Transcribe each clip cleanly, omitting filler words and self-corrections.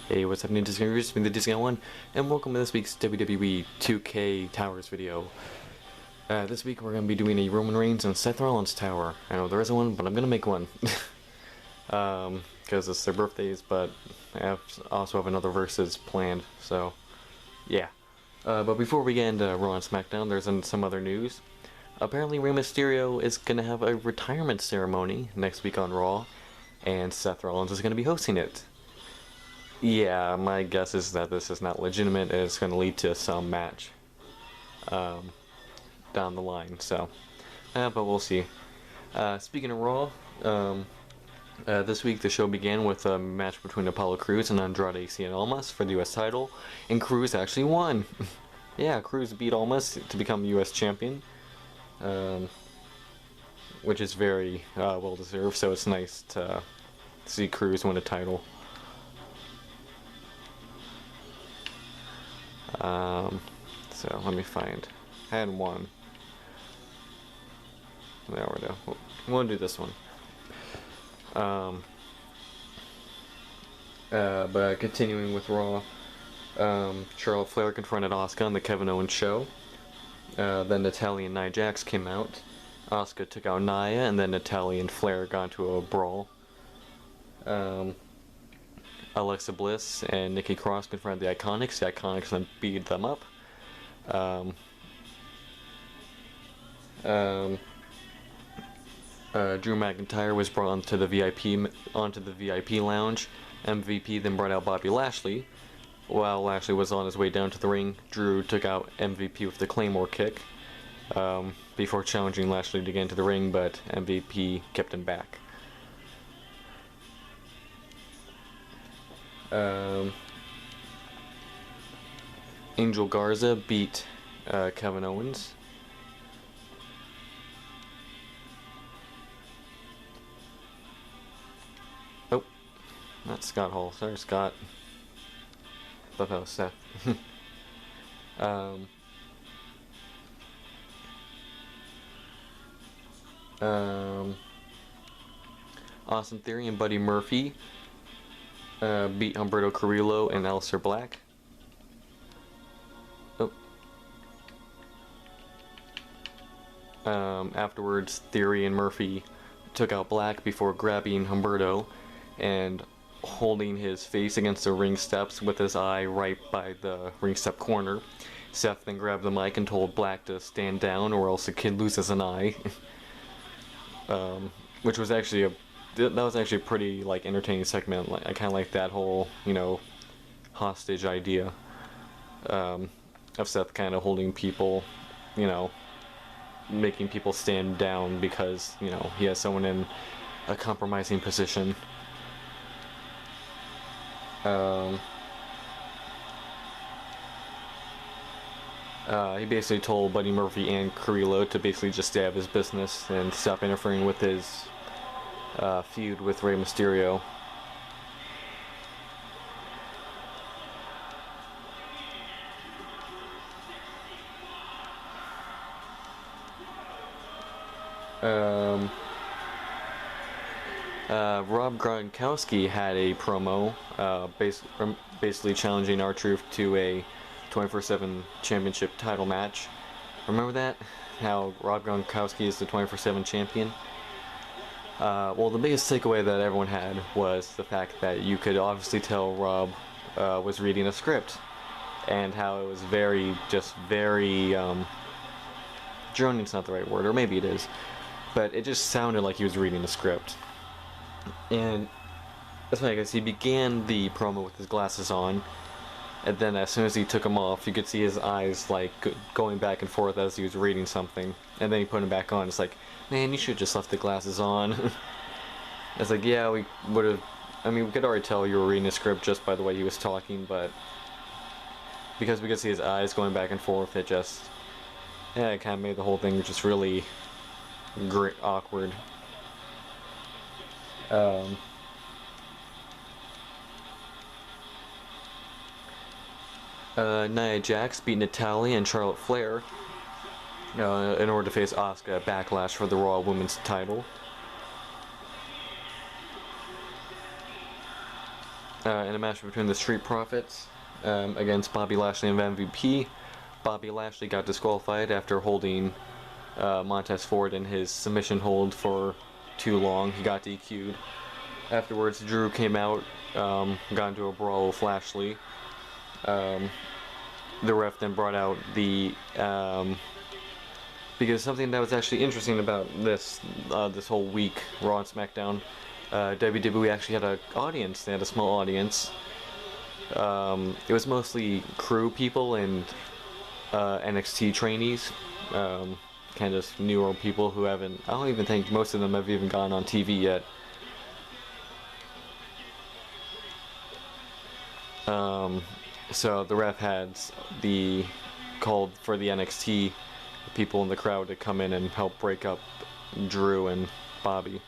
Hey, what's happening, Disney? It's me, the Guy01, and welcome to this week's WWE 2K Towers video. This week we're going to be doing a Roman Reigns and Seth Rollins tower. I know there isn't one, but I'm going to make one. Because it's their birthdays, but I also have another Versus planned, so yeah. But before we get into Raw and SmackDown, there's some other news. Apparently Rey Mysterio is going to have a retirement ceremony next week on Raw, and Seth Rollins is going to be hosting it. Yeah, my guess is that this is not legitimate and it's going to lead to some match down the line, so but we'll see. Speaking of Raw, this week the show began with a match between Apollo Crews and Andrade Cien Almas for the US title, and Crews actually won. Yeah, Crews beat Almas to become US champion, which is very well deserved, so it's nice to see Crews win a title. So let me find. I had one. There we go. We'll do this one. But continuing with Raw, Charlotte Flair confronted Asuka on the Kevin Owens show. Then Natalya and Nia Jax came out. Asuka took out Nia, and then Natalya and Flair got into a brawl. Alexa Bliss and Nikki Cross confronted the Iconics. The Iconics then beat them up. Drew McIntyre was brought onto the VIP lounge. MVP then brought out Bobby Lashley. While Lashley was on his way down to the ring, Drew took out MVP with the Claymore kick before challenging Lashley to get into the ring, but MVP kept him back. Angel Garza beat Kevin Owens. Oh, not Scott Hall. Sorry, Scott. Thought that was Seth. Austin Theory and Buddy Murphy beat Humberto Carrillo and Aleister Black. Afterwards, Theory and Murphy took out Black before grabbing Humberto and holding his face against the ring steps with his eye right by the ring step corner. Seth then grabbed the mic and told Black to stand down or else the kid loses an eye. Which was actually that was actually a pretty entertaining segment. I kind of like that whole hostage idea of Seth kind of holding people, making people stand down because he has someone in a compromising position. He basically told Buddy Murphy and Carrillo to basically just stay out of his business and stop interfering with his feud with Rey Mysterio. Rob Gronkowski had a promo basically challenging R-Truth to a 24/7 championship title match. Remember that? How Rob Gronkowski is the 24/7 champion? Well, the biggest takeaway that everyone had was the fact that you could obviously tell Rob was reading a script, and how it was very droning is not the right word, or maybe it is, but it just sounded like he was reading a script. And that's why I guess he began the promo with his glasses on, and then as soon as he took them off, you could see his eyes going back and forth as he was reading something, and then he put them back on. It's like, man, you should have just left the glasses on. It's like, yeah, we would have. I mean, we could already tell you were reading a script just by the way he was talking, but because we could see his eyes going back and forth, it kind of made the whole thing just really awkward. Nia Jax beat Natalya and Charlotte Flair in order to face Asuka at Backlash for the Raw Women's title. in a match between the Street Profits against Bobby Lashley and MVP. Bobby Lashley got disqualified after holding Montez Ford in his submission hold for too long. He got DQ'd. Afterwards, Drew came out, got into a brawl with Lashley. The ref then brought out the because something that was actually interesting about this whole week, Raw and SmackDown, WWE actually had an audience. They had a small audience. It was mostly crew people and NXT trainees, kind of newer people who haven't. I don't even think most of them have even gone on TV yet. So the ref had called for the NXT people in the crowd to come in and help break up Drew and Bobby.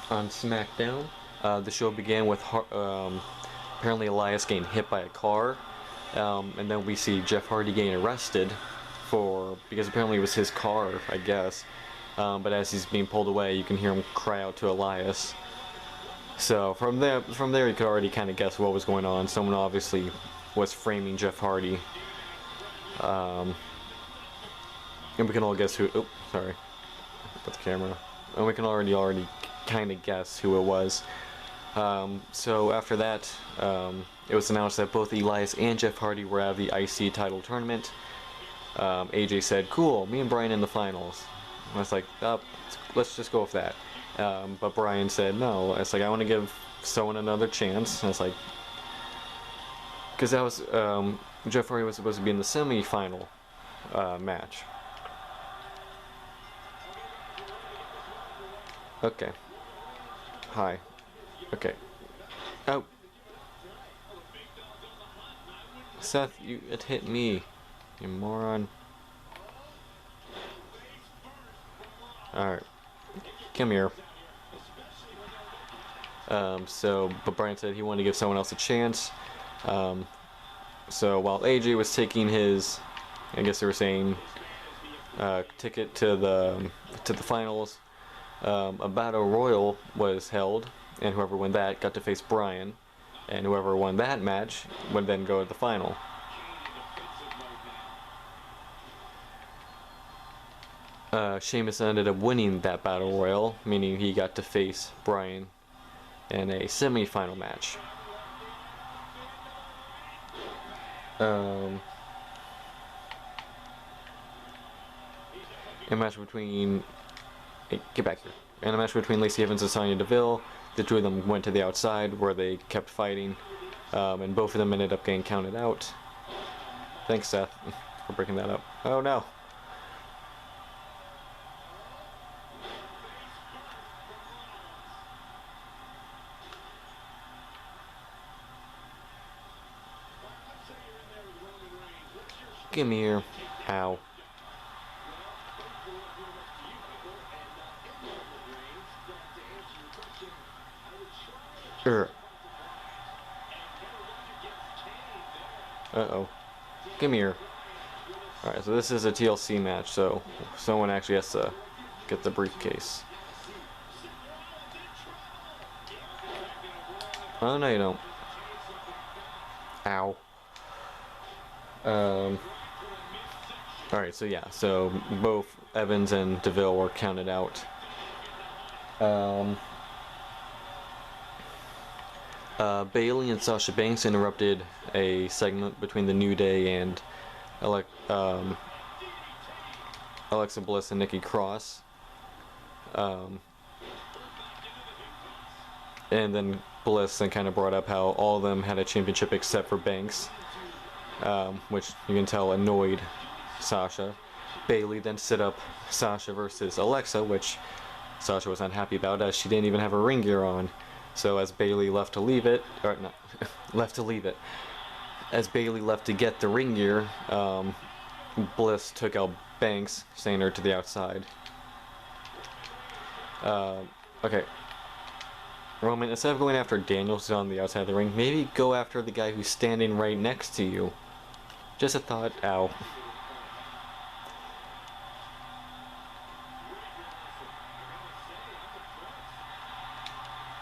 On SmackDown, the show began with apparently Elias getting hit by a car, and then we see Jeff Hardy getting arrested because apparently it was his car, I guess. But as he's being pulled away, you can hear him cry out to Elias. So from there you could already kind of guess what was going on. Someone obviously was framing Jeff Hardy, and we can all guess who. Oh, sorry, put the camera. And we can already kind of guess who it was. So after that, it was announced that both Elias and Jeff Hardy were out of the IC title tournament. AJ said, "Cool, me and Bryan in the finals." And I was like, let's just go with that. But Bryan said, "No." It's like, I want to give someone another chance. And it's like, because that was Jeff Hardy was supposed to be in the semi-final match. Okay. Hi. Okay. Oh. Seth, it hit me. You moron. Alright. Come here. But Bryan said he wanted to give someone else a chance. So while AJ was taking his, I guess they were saying, ticket to the finals, a battle royal was held, and whoever won that got to face Bryan, and whoever won that match would then go to the final. Sheamus ended up winning that battle royal, meaning he got to face Bryan in a semi-final match. A match between get back here. In a match between Lacey Evans and Sonya Deville, the two of them went to the outside where they kept fighting, and both of them ended up getting counted out. Thanks, Seth, for breaking that up. Oh no. Give me here. Ow. Uh-oh. Come here. Alright, so this is a TLC match, so someone actually has to get the briefcase. Oh, no you don't. Ow. Alright, so yeah, so both Evans and Deville were counted out. Bayley and Sasha Banks interrupted a segment between the New Day and Alexa Bliss and Nikki Cross. And then Bliss then kind of brought up how all of them had a championship except for Banks, which you can tell annoyed Sasha. Bayley then set up Sasha versus Alexa, which Sasha was unhappy about, as she didn't even have her ring gear on. So as Bayley left to leave it, or not, as Bayley left to get the ring gear, Bliss took out Banks, sending her to the outside. Okay. Roman, instead of going after Daniels who's on the outside of the ring, maybe go after the guy who's standing right next to you. Just a thought. Ow.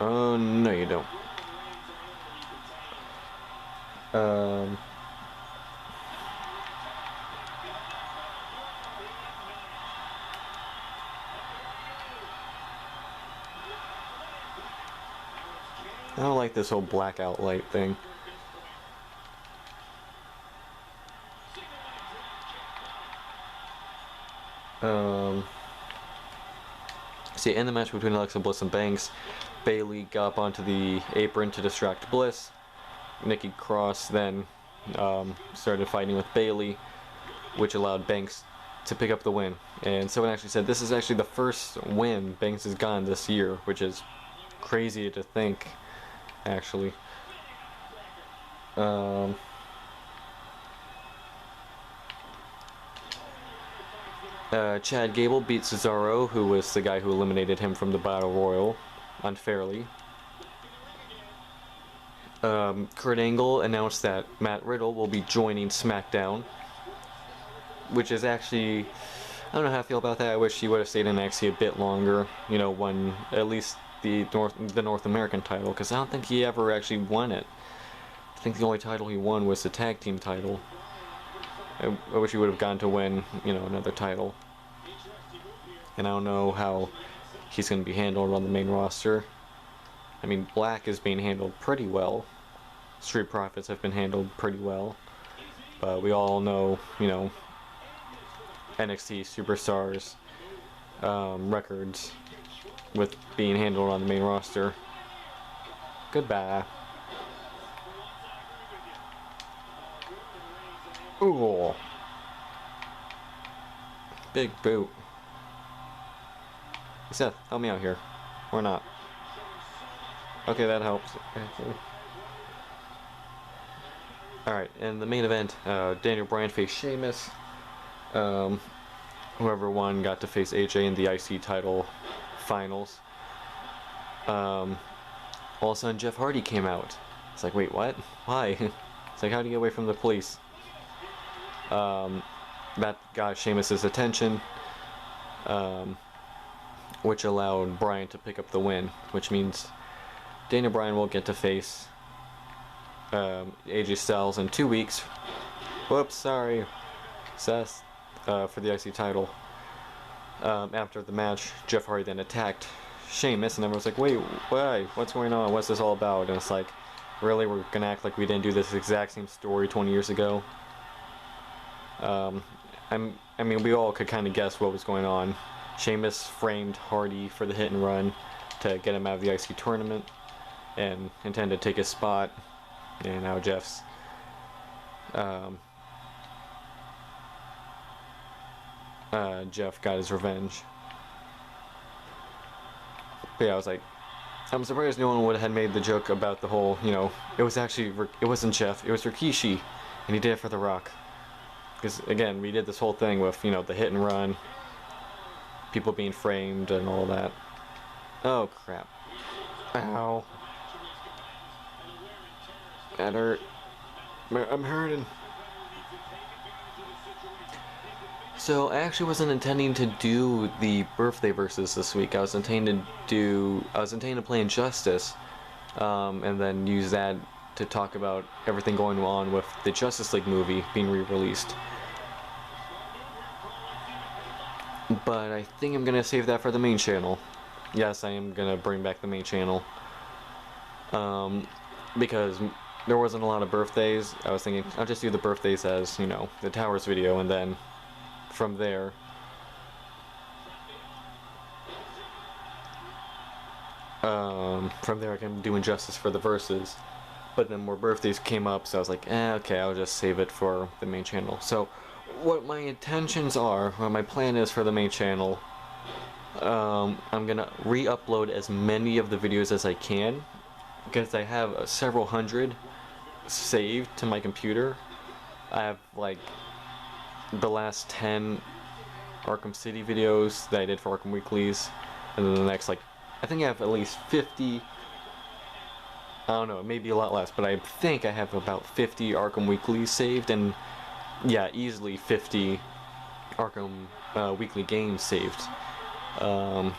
Oh, no you don't. I don't like this whole blackout light thing. See, in the match between Alexa Bliss and Banks, Bayley got up onto the apron to distract Bliss. Nikki Cross then started fighting with Bayley, which allowed Banks to pick up the win. And someone actually said this is actually the first win Banks has gotten this year, which is crazy to think, actually. Chad Gable beat Cesaro, who was the guy who eliminated him from the Battle Royal unfairly. Kurt Angle announced that Matt Riddle will be joining SmackDown, which is actually, I don't know how I feel about that. I wish he would have stayed in NXT a bit longer, you know, won at least the North American title, because I don't think he ever actually won it. I think the only title he won was the tag team title. I wish he would have gone to win, you know, another title. And I don't know how he's going to be handled on the main roster. I mean, Black is being handled pretty well. Street Profits have been handled pretty well. But we all know, you know, NXT Superstars records with being handled on the main roster. Goodbye. Ooh. Big boot. Seth, help me out here. Or not. Okay, that helps. Alright, in the main event, Daniel Bryan faced Sheamus. Whoever won got to face AJ in the IC title finals. All of a sudden, Jeff Hardy came out. It's like, wait, what? Why? It's like, how do you get away from the police? That got Sheamus's attention, which allowed Bryan to pick up the win, which means Daniel Bryan will get to face AJ Styles in 2 weeks. Whoops, sorry, Seth, for the IC title. After the match, Jeff Hardy then attacked Sheamus, and everyone's like, wait, why? What's going on? What's this all about? And it's like, really, we're gonna act like we didn't do this exact same story 20 years ago? I mean, we all could kind of guess what was going on. Sheamus framed Hardy for the hit and run to get him out of the IC tournament and intended to take his spot. And now Jeff's Jeff got his revenge. But yeah, I was like, I'm surprised no one would have made the joke about the whole, you know, it wasn't Jeff, it was Rikishi, and he did it for The Rock. Because again, we did this whole thing with, you know, the hit and run, people being framed and all that. Oh crap. Ow. That hurt. I'm hurting. So I actually wasn't intending to do the birthday verses this week. I was intending to play Injustice, and then use that to talk about everything going on with the Justice League movie being re-released. But I think I'm gonna save that for the main channel. Yes, I am gonna bring back the main channel. Because there wasn't a lot of birthdays. I was thinking I'll just do the birthdays as, you know, the Towers video, and then from there I can do Injustice for the verses. But then more birthdays came up, so I was like, okay, I'll just save it for the main channel. So what my intentions are, what my plan is for the main channel, I'm gonna re-upload as many of the videos as I can, because I have several hundred saved to my computer. I have like the last 10 Arkham City videos that I did for Arkham Weeklies, and then the next, like, I think I have at least 50 I don't know, maybe a lot less, but I think I have about 50 Arkham Weeklies saved, and yeah, easily 50 Arkham Weekly games saved. And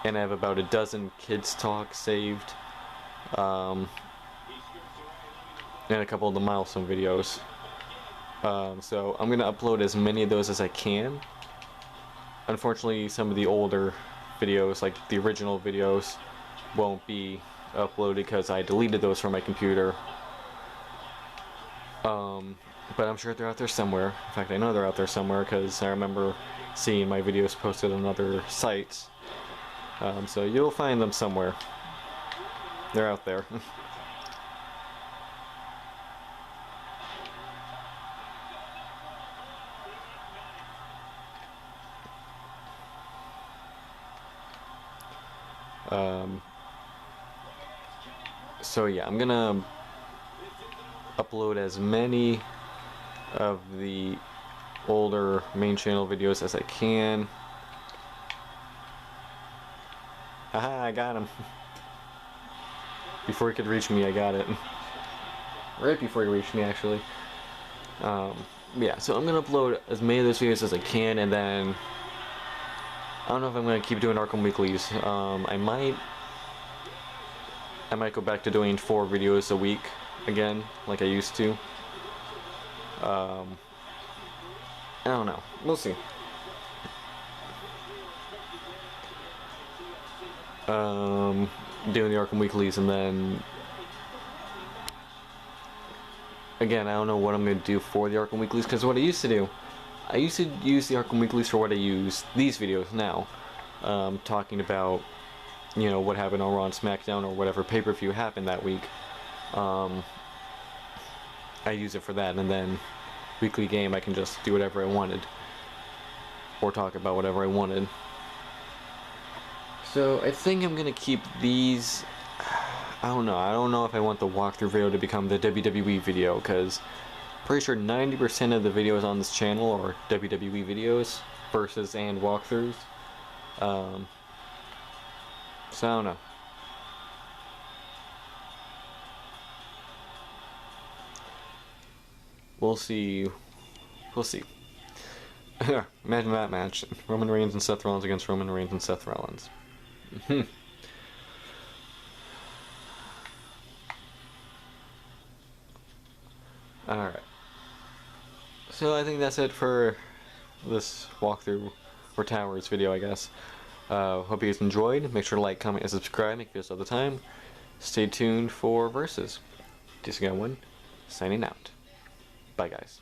I have about a dozen Kids Talk saved, and a couple of the milestone videos. So I'm gonna upload as many of those as I can. Unfortunately, some of the older videos, like the original videos, won't be uploaded because I deleted those from my computer. But I'm sure they're out there somewhere. In fact, I know they're out there somewhere because I remember seeing my videos posted on other sites. So you'll find them somewhere. They're out there. So yeah, I'm gonna upload as many of the older main channel videos as I can. Haha, I got him. Before he could reach me, I got it. Right before he reached me, actually. Yeah, so I'm gonna upload as many of those videos as I can, and then I don't know if I'm gonna keep doing Arkham Weeklies. I might go back to doing 4 videos a week again, like I used to. I don't know. We'll see. Doing the Arkham Weeklies, and then again, I don't know what I'm going to do for the Arkham Weeklies, because what I used to do, I used to use the Arkham Weeklies for what I use these videos now, talking about, you know, what happened on Raw and SmackDown or whatever pay-per-view happened that week. I use it for that, and then weekly game I can just do whatever I wanted, or talk about whatever I wanted. So I think I'm gonna keep these. I don't know if I want the walkthrough video to become the WWE video, because pretty sure 90% of the videos on this channel are WWE videos versus and walkthroughs. So I don't know. We'll see. We'll see. Imagine that match. Roman Reigns and Seth Rollins against Roman Reigns and Seth Rollins. Alright. So I think that's it for this walkthrough or Towers video, I guess. Hope you guys enjoyed. Make sure to like, comment, and subscribe. Make videos all the time. Stay tuned for Versus. Guy01, signing out. Bye, guys.